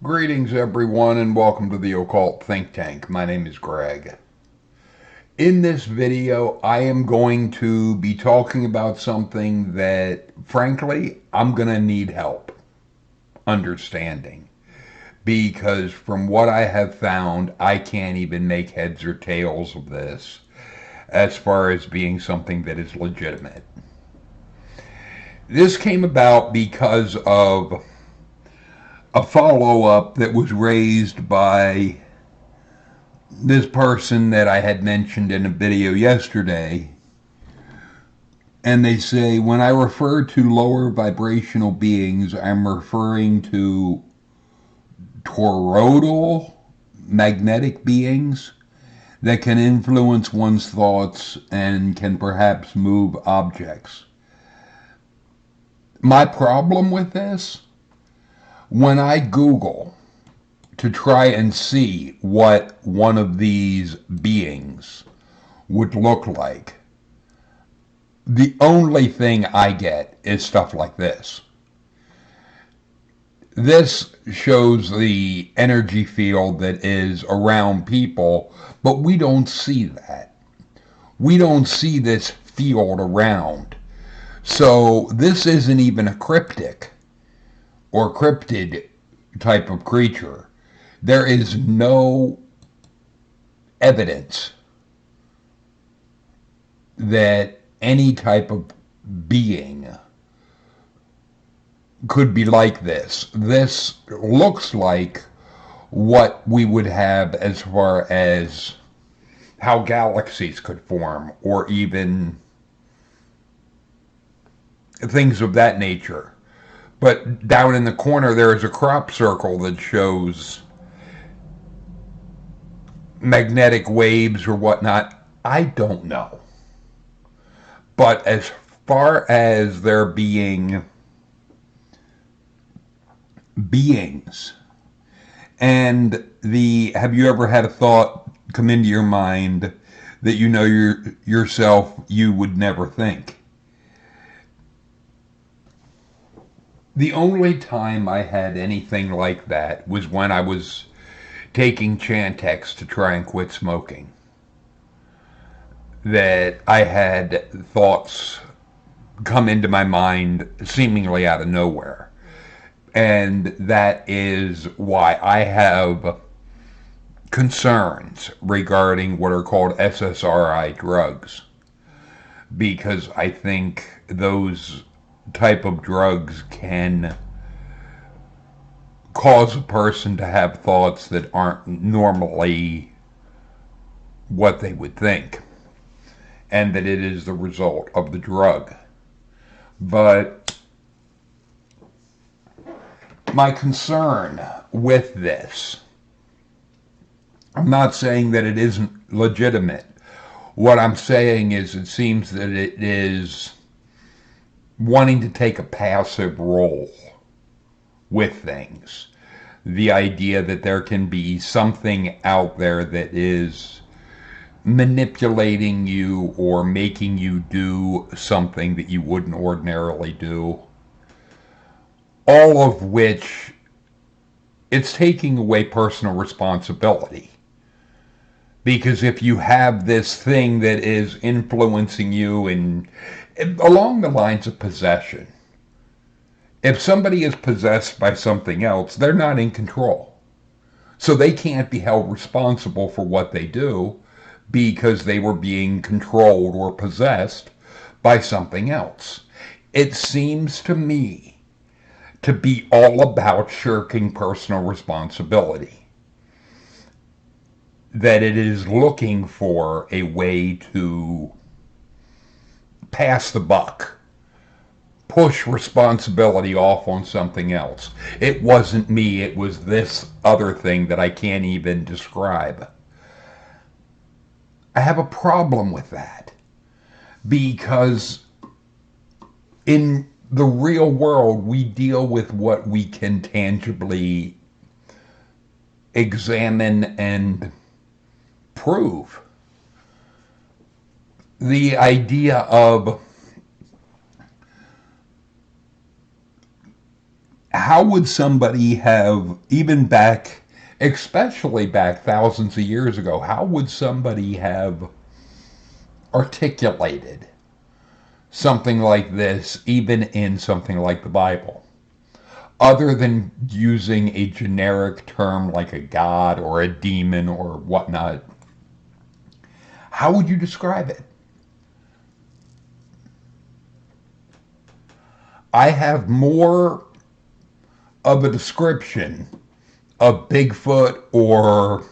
Greetings, everyone, and welcome to the Occult Think Tank. My name is Greg. In this video, I am going to be talking about something that, frankly, I'm going to need help understanding. Because from what I have found, I can't even make heads or tails of this as far as being something that is legitimate. This came about because of a follow-up that was raised by this person that I had mentioned in a video yesterday, and they say, when I refer to lower vibrational beings, I'm referring to toroidal magnetic beings that can influence one's thoughts and can perhaps move objects. My problem with this, when I Google to try and see what one of these beings would look like, the only thing I get is stuff like this. This shows the energy field that is around people, but we don't see that. We don't see this field around. So this isn't even a cryptic or cryptid type of creature. There is no evidence that any type of being could be like this. This looks like what we would have as far as how galaxies could form, or even things of that nature. But down in the corner there is a crop circle that shows magnetic waves or whatnot. I don't know. But as far as there being beings, and have you ever had a thought come into your mind that you know yourself you would never think? The only time I had anything like that was when I was taking Chantix to try and quit smoking. That I had thoughts come into my mind seemingly out of nowhere. And that is why I have concerns regarding what are called SSRI drugs. Because I think those type of drugs can cause a person to have thoughts that aren't normally what they would think, and that it is the result of the drug. But my concern with this, I'm not saying that it isn't legitimate. What I'm saying is it seems that it is wanting to take a passive role with things. The idea that there can be something out there that is manipulating you or making you do something that you wouldn't ordinarily do. All of which, it's taking away personal responsibility. Because if you have this thing that is influencing you along the lines of possession, if somebody is possessed by something else, they're not in control. So they can't be held responsible for what they do because they were being controlled or possessed by something else. It seems to me to be all about shirking personal responsibility. That it is looking for a way to pass the buck, push responsibility off on something else. It wasn't me, it was this other thing that I can't even describe. I have a problem with that because in the real world we deal with what we can tangibly examine and prove. The idea of how would somebody have, even back, especially back thousands of years ago, how would somebody have articulated something like this, even in something like the Bible? Other than using a generic term like a god or a demon or whatnot, how would you describe it? I have more of a description of Bigfoot or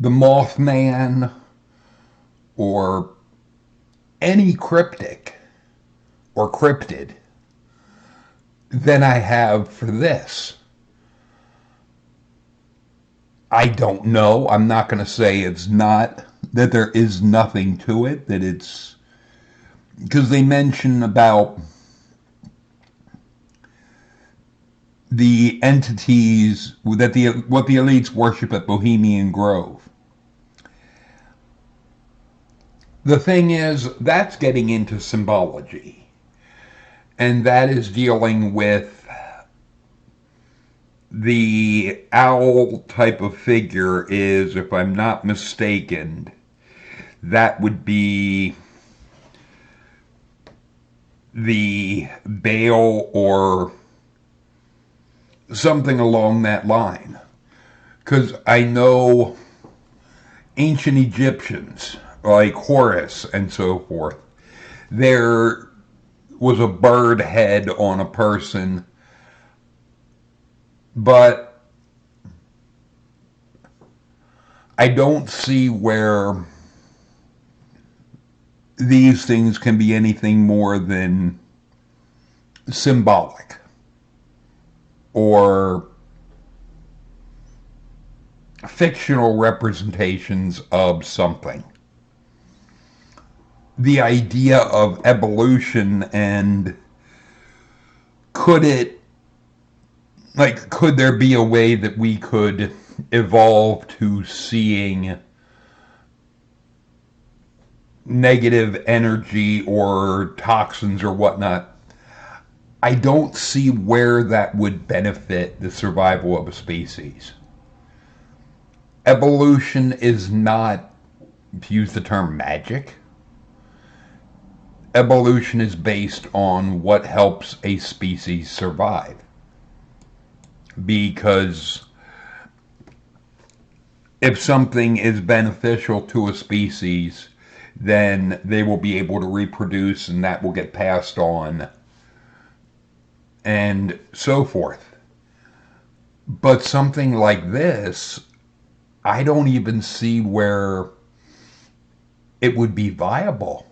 the Mothman or any cryptic or cryptid than I have for this. I don't know. I'm not going to say it's not, that there is nothing to it, that it's, because they mention about the entities that what the elites worship at Bohemian Grove. The thing is, that's getting into symbology, and that is dealing with the owl type of figure is, if I'm not mistaken, that would be the Baal or something along that line. Because I know ancient Egyptians, like Horus and so forth, there was a bird head on a person, but I don't see where these things can be anything more than symbolic or fictional representations of something. The idea of evolution and could there be a way that we could evolve to seeing negative energy or toxins or whatnot? I don't see where that would benefit the survival of a species. Evolution is not, to use the term, magic. Evolution is based on what helps a species survive. Because if something is beneficial to a species, then they will be able to reproduce and that will get passed on and so forth. But something like this, I don't even see where it would be viable.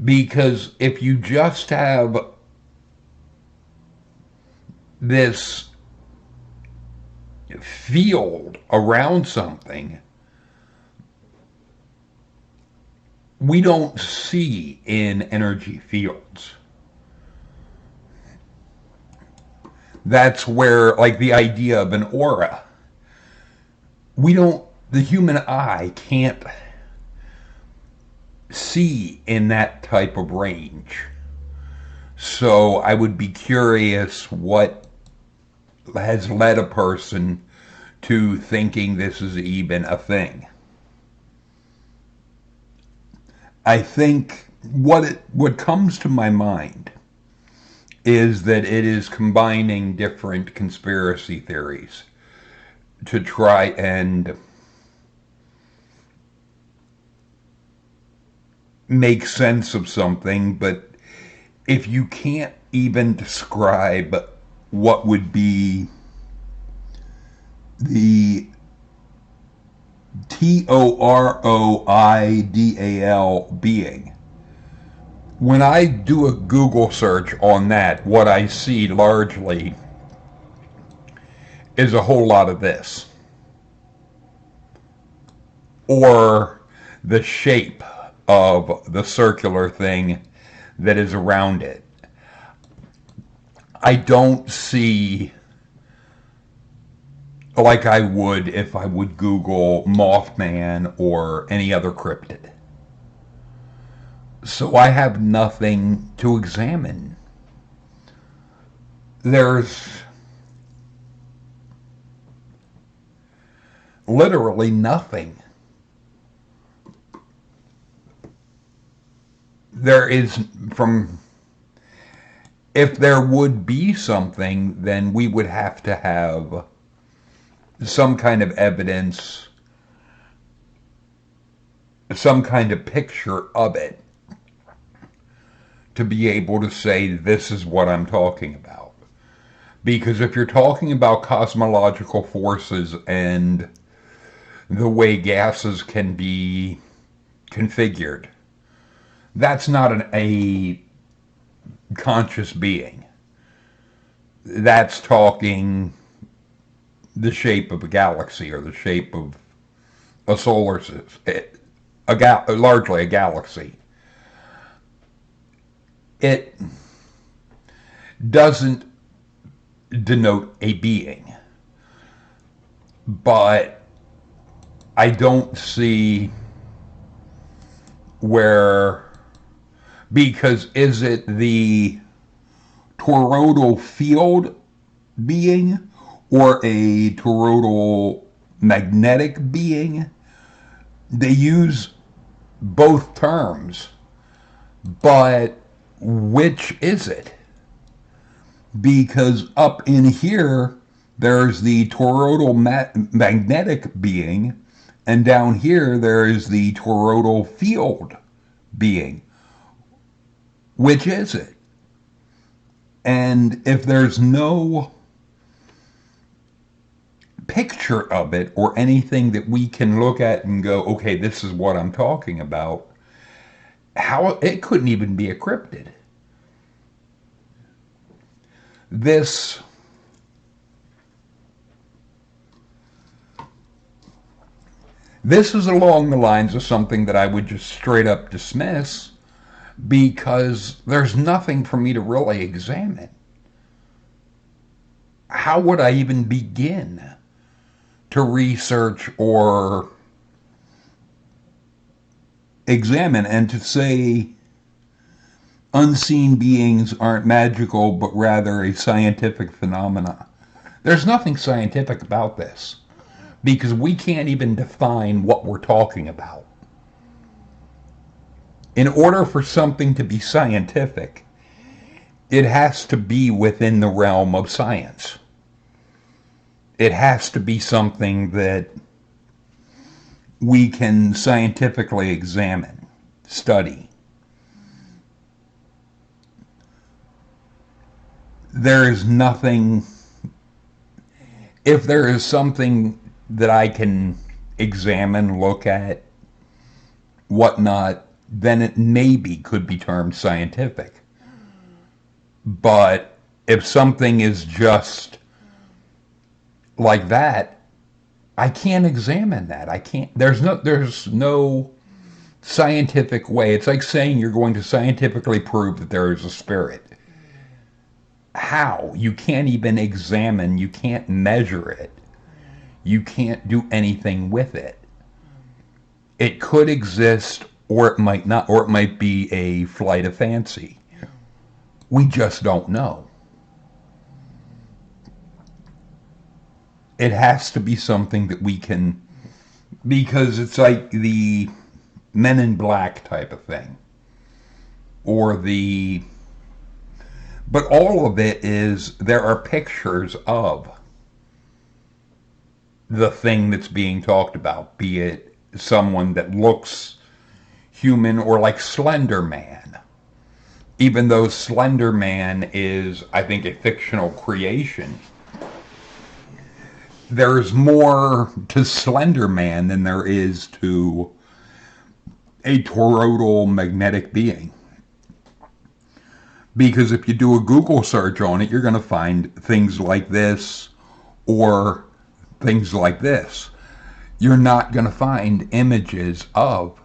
Because if you just have this field around something, we don't see in energy fields. That's where, like, the idea of an aura, the human eye can't see in that type of range. So I would be curious what has led a person to thinking this is even a thing. I think what comes to my mind is that it is combining different conspiracy theories to try and make sense of something, but if you can't even describe what would be the Toroidal being, when I do a Google search on that, what I see largely is a whole lot of this. Or the shape of the circular thing that is around it. I don't see, like I would if I would Google Mothman or any other cryptid. So I have nothing to examine. There's literally nothing. There is, from, if there would be something, then we would have to have some kind of evidence, some kind of picture of it, to be able to say this is what I'm talking about. Because if you're talking about cosmological forces and the way gases can be configured, that's not a conscious being. That's talking the shape of a galaxy or the shape of a solar system, largely a galaxy. It doesn't denote a being, but I don't see where, because is it the toroidal field being or a toroidal magnetic being? They use both terms, but which is it? Because up in here, there's the toroidal magnetic being, and down here, there is the toroidal field being. Which is it? And if there's no picture of it or anything that we can look at and go, okay, this is what I'm talking about, how it couldn't even be a cryptid. This is along the lines of something that I would just straight up dismiss because there's nothing for me to really examine. How would I even begin to research or examine and to say unseen beings aren't magical but rather a scientific phenomena? There's nothing scientific about this because we can't even define what we're talking about. In order for something to be scientific, it has to be within the realm of science. It has to be something that we can scientifically examine, study. There is nothing, if there is something that I can examine, look at, whatnot, then it maybe could be termed scientific. But if something is just like that, I can't examine that. I can't, there's no scientific way. It's like saying you're going to scientifically prove that there is a spirit. How? You can't even examine, you can't measure it. You can't do anything with it. It could exist, or it might not, or it might be a flight of fancy. We just don't know. It has to be something that we can, because it's like the Men in Black type of thing. Or the, but all of it is, there are pictures of the thing that's being talked about, be it someone that looks human or like Slender Man. Even though Slender Man is, I think, a fictional creation, there's more to Slender Man than there is to a toroidal magnetic being. Because if you do a Google search on it, you're going to find things like this or things like this. You're not going to find images of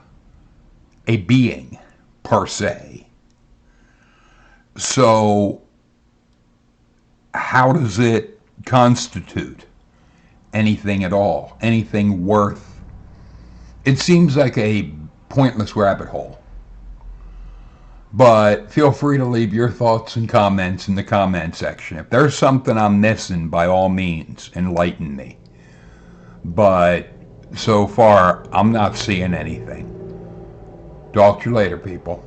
a being per se. So how does it constitute anything at all? Anything worth? It seems like a pointless rabbit hole. But feel free to leave your thoughts and comments in the comment section. If there's something I'm missing, by all means, enlighten me. But so far, I'm not seeing anything. Talk to you later, people.